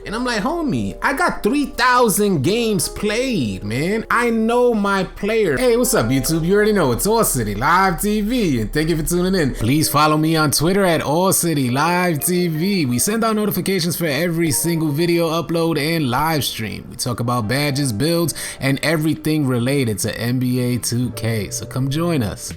And I'm like, homie, I got 3,000 games played, man. I know my player. Hey, what's up, YouTube? You already know it's All City Live TV, and thank you for tuning in. Please follow me on Twitter at All City Live TV. We send out notifications for every single video upload and live stream. We talk about badges, builds, and everything related to NBA 2K. So come join us.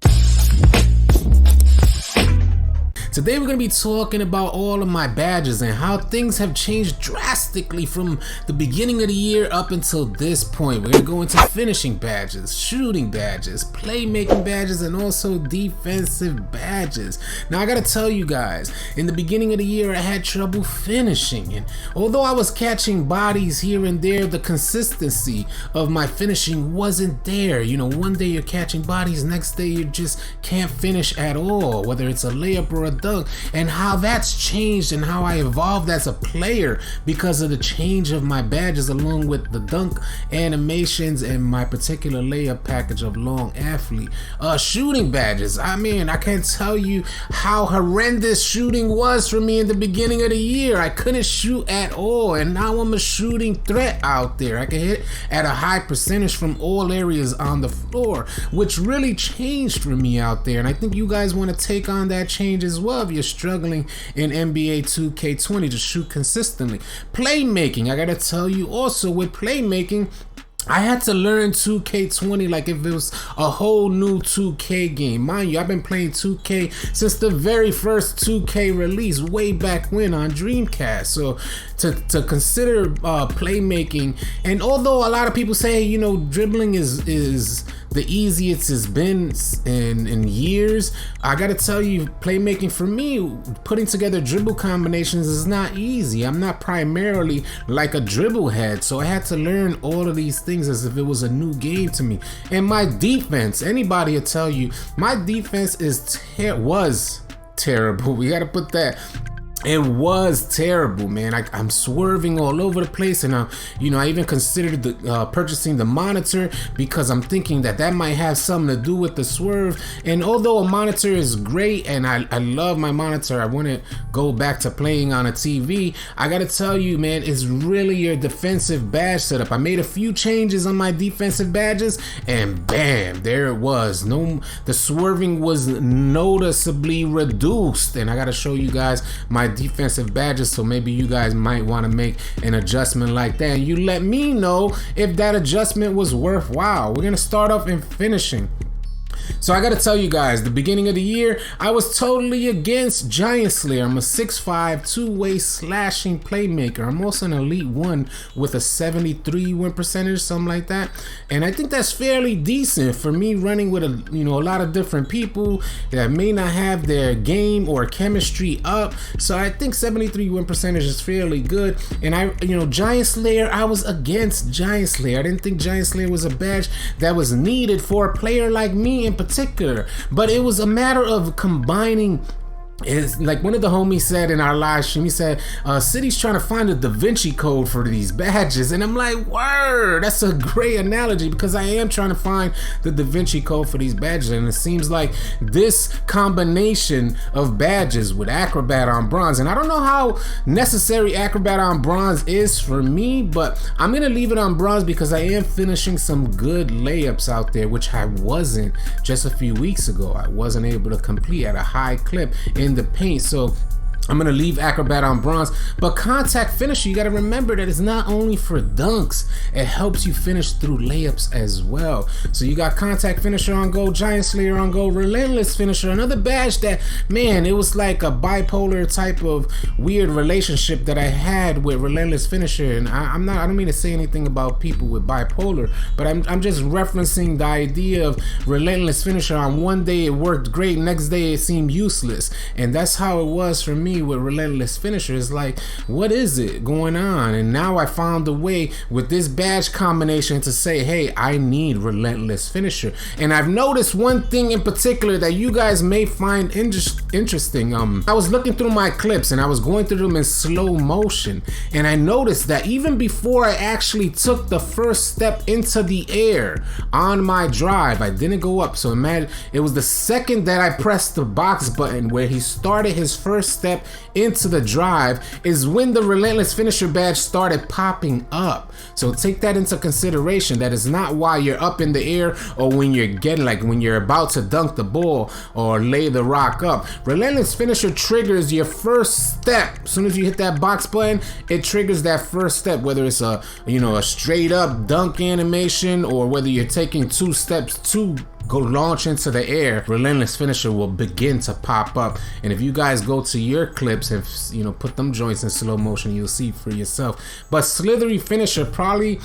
Today we're going to be talking about all of my badges and how things have changed drastically from the beginning of the year up until this point. We're going to go into finishing badges, shooting badges, playmaking badges, and also defensive badges. Now I got to tell you guys, in the beginning of the year I had trouble finishing, and although I was catching bodies here and there, the consistency of my finishing wasn't there. You know, one day you're catching bodies, next day you just can't finish at all, whether it's a layup or a dunk, and how that's changed and how I evolved as a player because of the change of my badges, along with the dunk animations and my particular layup package of long athlete. Shooting badges, I mean, I can't tell you how horrendous shooting was for me in the beginning of the year. I couldn't shoot at all, and now I'm a shooting threat out there. I can hit at a high percentage from all areas on the floor, which really changed for me out there, and I think you guys want to take on that change as well if you're struggling in NBA 2K20 to shoot consistently. Playmaking, I gotta tell you also, with playmaking, I had to learn 2K20 like if it was a whole new 2K game. Mind you, I've been playing 2K since the very first 2K release way back when on Dreamcast. So to consider playmaking, and although a lot of people say, you know, dribbling is the easiest it's been in years, I gotta tell you, playmaking for me, putting together dribble combinations is not easy. I'm not primarily like a dribble head, so I had to learn all of these things as if it was a new game to me. And my defense, anybody will tell you, my defense was terrible. We gotta put that. It was terrible, man. I'm swerving all over the place, and I even considered purchasing the monitor because I'm thinking that might have something to do with the swerve. And although a monitor is great, and I love my monitor, I wouldn't go back to playing on a TV. I gotta tell you, man, it's really your defensive badge setup. I made a few changes on my defensive badges, and bam, there it was. The swerving was noticeably reduced, and I gotta show you guys my defensive badges, so maybe you guys might want to make an adjustment like that, and you let me know if that adjustment was worthwhile. We're gonna start off in finishing. So I gotta tell you guys, the beginning of the year, I was totally against Giant Slayer. I'm a 6'5", two-way slashing playmaker. I'm also an Elite 1 with a 73 win percentage, something like that. And I think that's fairly decent for me running with a lot of different people that may not have their game or chemistry up. So I think 73 win percentage is fairly good. And Giant Slayer, I was against Giant Slayer. I didn't think Giant Slayer was a badge that was needed for a player like me in particular, but it was a matter of combining. It's like one of the homies said in our live stream, he said, City's trying to find a Da Vinci code for these badges. And I'm like, word, that's a great analogy, because I am trying to find the Da Vinci code for these badges. And it seems like this combination of badges with Acrobat on bronze, and I don't know how necessary Acrobat on bronze is for me, but I'm going to leave it on bronze because I am finishing some good layups out there, which I wasn't just a few weeks ago. I wasn't able to complete at a high clip in the paint, so I'm gonna leave Acrobat on bronze. But contact finisher, you gotta remember that it's not only for dunks, it helps you finish through layups as well. So you got contact finisher on go, Giant Slayer on go, relentless finisher, another badge that, man, it was like a bipolar type of weird relationship that I had with relentless finisher. And I don't mean to say anything about people with bipolar, but I'm just referencing the idea of relentless finisher. On one day it worked great, next day it seemed useless, and that's how it was for me with relentless finisher. It's like, what is it going on? And now I found a way with this badge combination to say, hey, I need relentless finisher. And I've noticed one thing in particular that you guys may find interesting. I was looking through my clips and I was going through them in slow motion, and I noticed that even before I actually took the first step into the air on my drive, I didn't go up. So imagine, it was the second that I pressed the box button where he started his first step step into the drive is when the Relentless Finisher badge started popping up. So take that into consideration. That is not while you're up in the air or when you're getting, like when you're about to dunk the ball or lay the rock up. Relentless Finisher triggers your first step. As soon as you hit that box button, it triggers that first step, whether it's a straight up dunk animation or whether you're taking 2 steps to go launch into the air. Relentless Finisher will begin to pop up, and if you guys go to your clips and put them joints in slow motion, you'll see for yourself. But Slithery Finisher, probably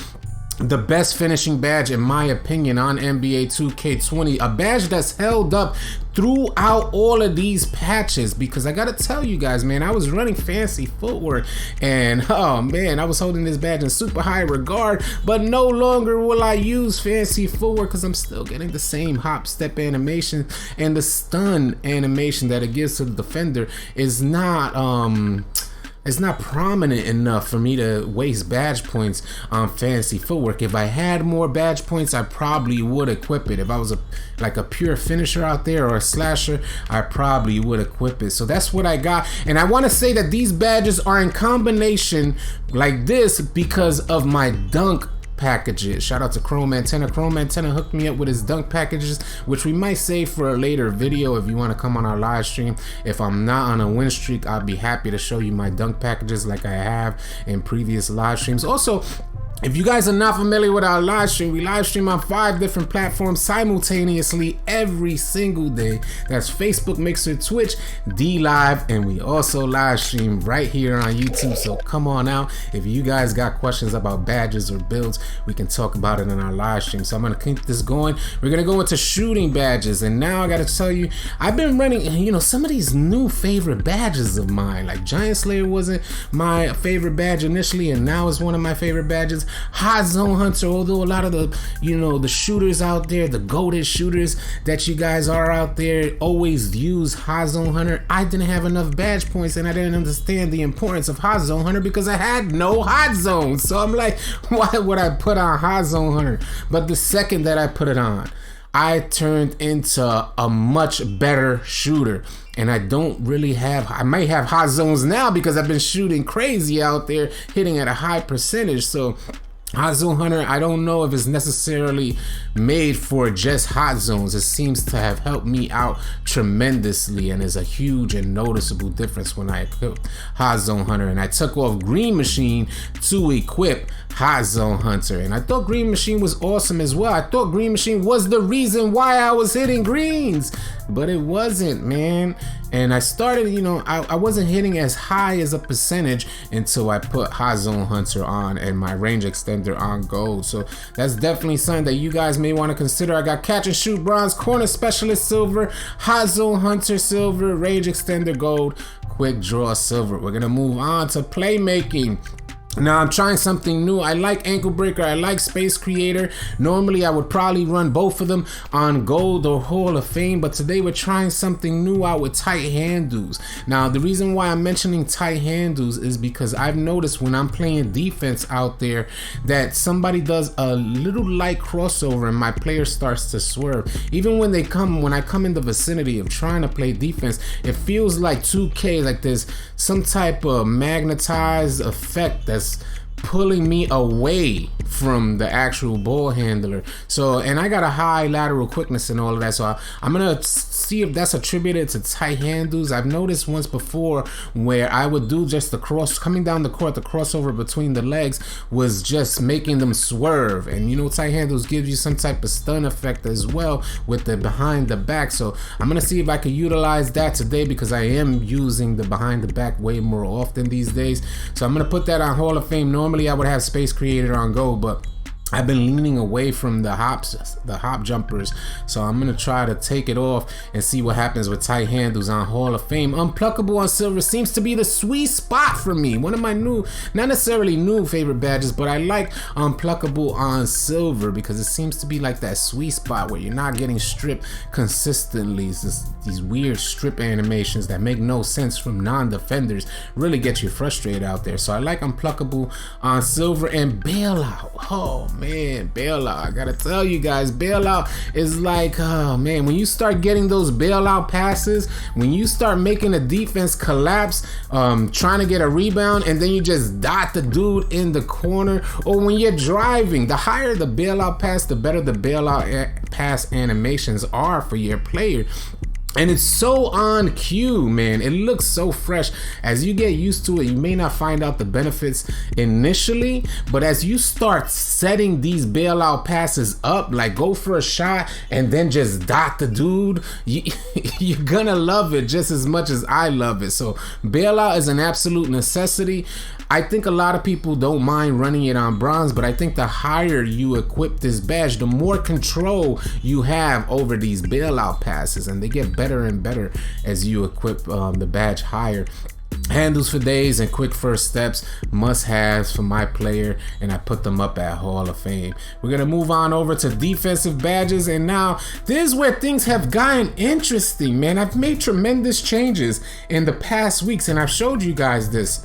the best finishing badge in my opinion on NBA 2K20, a badge that's held up throughout all of these patches, because I gotta tell you guys, man, I was running fancy footwork and oh man, I was holding this badge in super high regard, but no longer will I use fancy footwork because I'm still getting the same hop step animation, and the stun animation that it gives to the defender is not it's not prominent enough for me to waste badge points on fancy footwork. If I had more badge points, I probably would equip it. If I was like a pure finisher out there or a slasher, I probably would equip it. So that's what I got. And I want to say that these badges are in combination like this because of my dunk packages. Shout out to Chrome Antenna. Chrome Antenna hooked me up with his dunk packages, which we might save for a later video if you want to come on our live stream. If I'm not on a win streak, I'll be happy to show you my dunk packages like I have in previous live streams. Also, if you guys are not familiar with our live stream, we live stream on 5 different platforms simultaneously every single day. That's Facebook, Mixer, Twitch, D-Live, and we also live stream right here on YouTube. So come on out. If you guys got questions about badges or builds, we can talk about it in our live stream. So I'm gonna keep this going. We're gonna go into shooting badges, and now I gotta tell you, I've been running, some of these new favorite badges of mine. Like Giant Slayer wasn't my favorite badge initially, and now it's one of my favorite badges. Hot Zone Hunter, although a lot of the the shooters out there, the goated shooters that you guys are out there always use Hot Zone Hunter, I didn't have enough badge points and I didn't understand the importance of Hot Zone Hunter because I had no hot zones. So I'm like, why would I put on Hot Zone Hunter? But the second that I put it on, I turned into a much better shooter. And I don't really have, I might have hot zones now because I've been shooting crazy out there, hitting at a high percentage. So Hot Zone Hunter, I don't know if it's necessarily made for just hot zones. It seems to have helped me out tremendously, and is a huge and noticeable difference when I equip Hot Zone Hunter. And I took off Green Machine to equip Hot Zone Hunter, and I thought Green Machine was awesome as well. I thought Green Machine was the reason why I was hitting greens, but it wasn't, man. And I started, I wasn't hitting as high as a percentage until I put Hot Zone Hunter on and my range extender on gold. So that's definitely something that you guys may want to consider. I got Catch and Shoot bronze, Corner Specialist silver, Hot Zone Hunter silver, range extender gold, Quick Draw silver. We're gonna move on to Playmaking. Now I'm trying something new. I like Ankle Breaker, I like Space Creator. Normally I would probably run both of them on Gold or Hall of Fame, but today we're trying something new out with tight handles. Now the reason why I'm mentioning tight handles is because I've noticed when I'm playing defense out there that somebody does a little light crossover and my player starts to swerve. Even when I come in the vicinity of trying to play defense, it feels like 2K, like there's some type of magnetized effect that's pulling me away from the actual ball handler. So, and I got a high lateral quickness and all of that, so I'm gonna see if that's attributed to tight handles. I've noticed once before where I would do just the coming down the court, the crossover between the legs was just making them swerve. And tight handles gives you some type of stun effect as well with the behind the back. So I'm gonna see if I can utilize that today, because I am using the behind the back way more often these days. So I'm gonna put that on Hall of Fame. Normally I would have Space Creator on Go, but I've been leaning away from the hop jumpers, so I'm gonna try to take it off and see what happens with tight handles on Hall of Fame. Unpluckable on silver seems to be the sweet spot for me. One of my new, not necessarily new favorite badges, but I like Unpluckable on silver because it seems to be like that sweet spot where you're not getting stripped consistently. It's just these weird strip animations that make no sense from non-defenders really get you frustrated out there. So I like Unpluckable on silver. And Bailout, oh man, bailout. I gotta tell you guys, bailout is like, oh man, when you start getting those bailout passes, when you start making a defense collapse, trying to get a rebound, and then you just dot the dude in the corner, or when you're driving, the higher the bailout pass, the better the bailout pass animations are for your player. And it's so on cue, man. It looks so fresh. As you get used to it, you may not find out the benefits initially, but as you start setting these bailout passes up, like go for a shot and then just dot the dude, you're gonna love it just as much as I love it. So bailout is an absolute necessity. I think a lot of people don't mind running it on bronze, but I think the higher you equip this badge, the more control you have over these bailout passes, and they get better and better as you equip the badge higher. Handles for days and quick first steps, must-haves for my player, and I put them up at Hall of Fame. We're gonna move on over to defensive badges, and now this is where things have gotten interesting, man. I've made tremendous changes in the past weeks, and I've showed you guys this.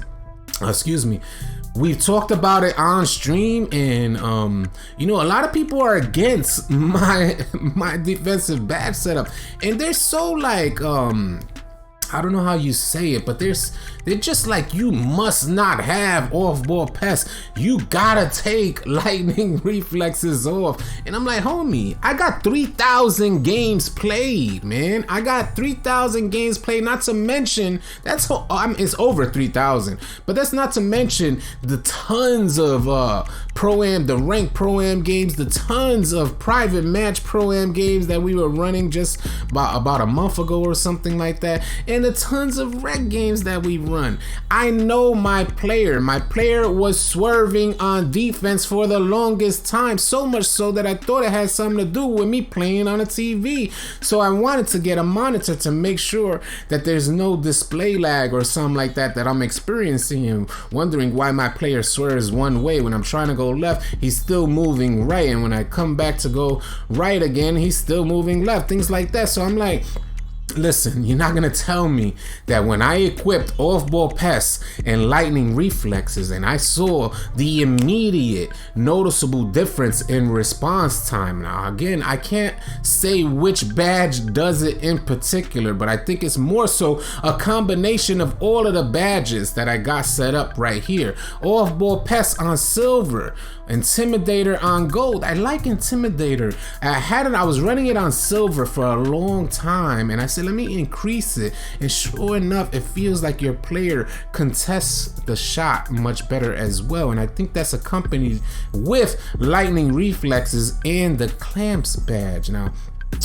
Excuse me. We've talked about it on stream, and you know, a lot of people are against my defensive badge setup, and they're so like I don't know how you say it, but they're just like, you must not have off-ball pass. You gotta take lightning reflexes off. And I'm like, homie, I got 3,000 games played, man. I got 3,000 games played, not to mention, it's over 3,000, but that's not to mention the tons of Pro-Am, the ranked Pro-Am games, the tons of private match Pro-Am games that we were running just about a month ago or something like that, and the tons of rec games that we run. I know my player was swerving on defense for the longest time, so much so that I thought it had something to do with me playing on a TV. So I wanted to get a monitor to make sure that there's no display lag or something like that I'm experiencing, and wondering why my player swerves one way. When I'm trying to go left, he's still moving right, and when I come back to go right again, he's still moving left, things like that. So I'm like, listen, you're not gonna tell me that when I equipped off-ball pass and lightning reflexes, and I saw the immediate noticeable difference in response time. Now again, I can't say which badge does it in particular, but I think it's more so a combination of all of the badges that I got set up right here. Off-ball pass on silver, Intimidator on gold. I like Intimidator. I was running it on silver for a long time, and I said, let me increase it, and sure enough, it feels like your player contests the shot much better as well. And I think that's accompanied with lightning reflexes and the clamps badge. Now,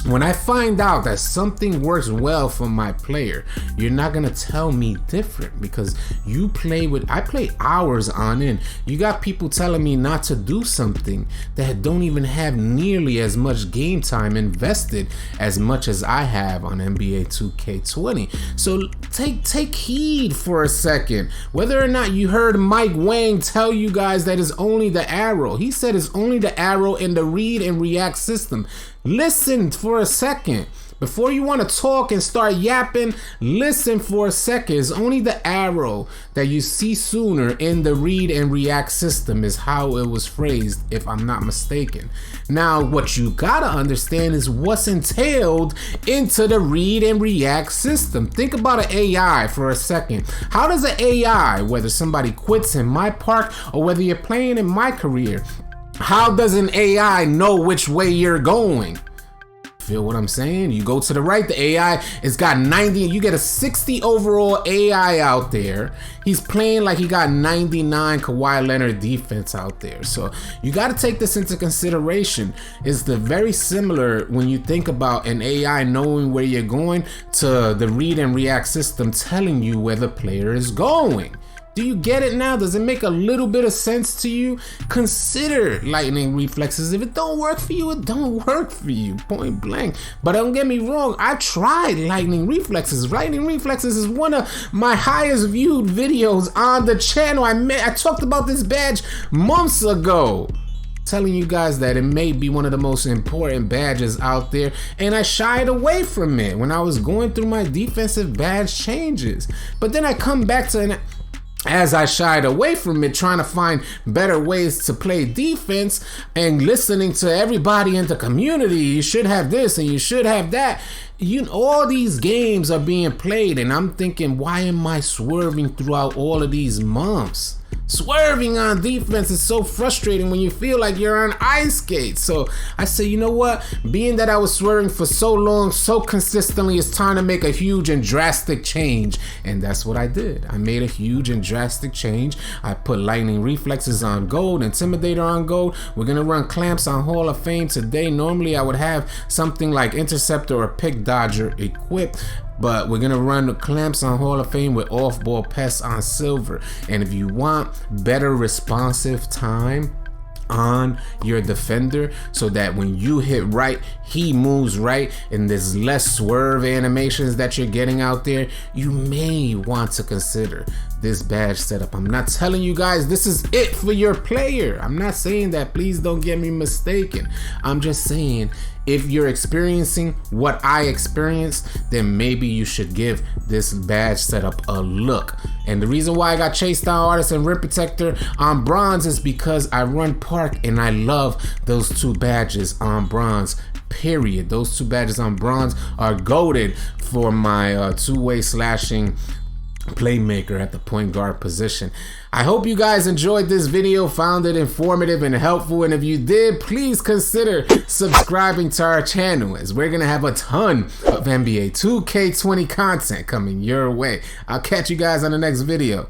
when I find out that something works well for my player, you're not gonna tell me different, because I play hours on end. You got people telling me not to do something that don't even have nearly as much game time invested as much as I have on NBA 2K20. So take heed for a second. Whether or not you heard Mike Wang tell you guys that it's only the arrow. He said it's only the arrow in the read and react system. Listen for a second. Before you want to talk and start yapping, listen for a second. It's only the arrow that you see sooner in the read and react system, is how it was phrased, if I'm not mistaken. Now, what you gotta understand is what's entailed into the read and react system. Think about an AI for a second. How does an AI, whether somebody quits in my park or whether you're playing in my career, how does an AI know which way you're going? Feel what I'm saying? You go to the right, the AI has got 90, you get a 60 overall AI out there. He's playing like he got 99 Kawhi Leonard defense out there. So you got to take this into consideration. It's very similar when you think about an AI knowing where you're going to the read and react system telling you where the player is going. Do you get it now? Does it make a little bit of sense to you? Consider lightning reflexes. If it don't work for you, it don't work for you, point blank. But don't get me wrong, I tried lightning reflexes. Lightning reflexes is one of my highest viewed videos on the channel. I talked about this badge months ago, telling you guys that it may be one of the most important badges out there, and I shied away from it when I was going through my defensive badge changes. But then I come back to as I shied away from it, trying to find better ways to play defense and listening to everybody in the community, you should have this and you should have that. All these games are being played, and I'm thinking, why am I swerving throughout all of these months? Swerving on defense is so frustrating when you feel like you're on ice skates. So I say, you know what? Being that I was swerving for so long, so consistently, it's time to make a huge and drastic change. And that's what I did. I made a huge and drastic change. I put lightning reflexes on gold, intimidator on gold. We're going to run clamps on Hall of Fame today. Normally I would have something like interceptor or pick dodger equipped, but we're gonna run the clamps on Hall of Fame with off-ball pests on silver. And if you want better responsive time on your defender, so that when you hit right, he moves right, and there's less swerve animations that you're getting out there, you may want to consider this badge setup. I'm not telling you guys this is it for your player. I'm not saying that, please don't get me mistaken. I'm just saying, if you're experiencing what I experienced, then maybe you should give this badge setup a look. And the reason why I got Chase Down Artist and Rim Protector on bronze is because I run Park and I love those two badges on bronze. Period. Those two badges on bronze are goated for my two-way slashing playmaker at the point guard position. I hope you guys enjoyed this video, found it informative and helpful, and if you did, please consider subscribing to our channel, as we're gonna have a ton of NBA 2K20 content coming your way. I'll catch you guys on the next video.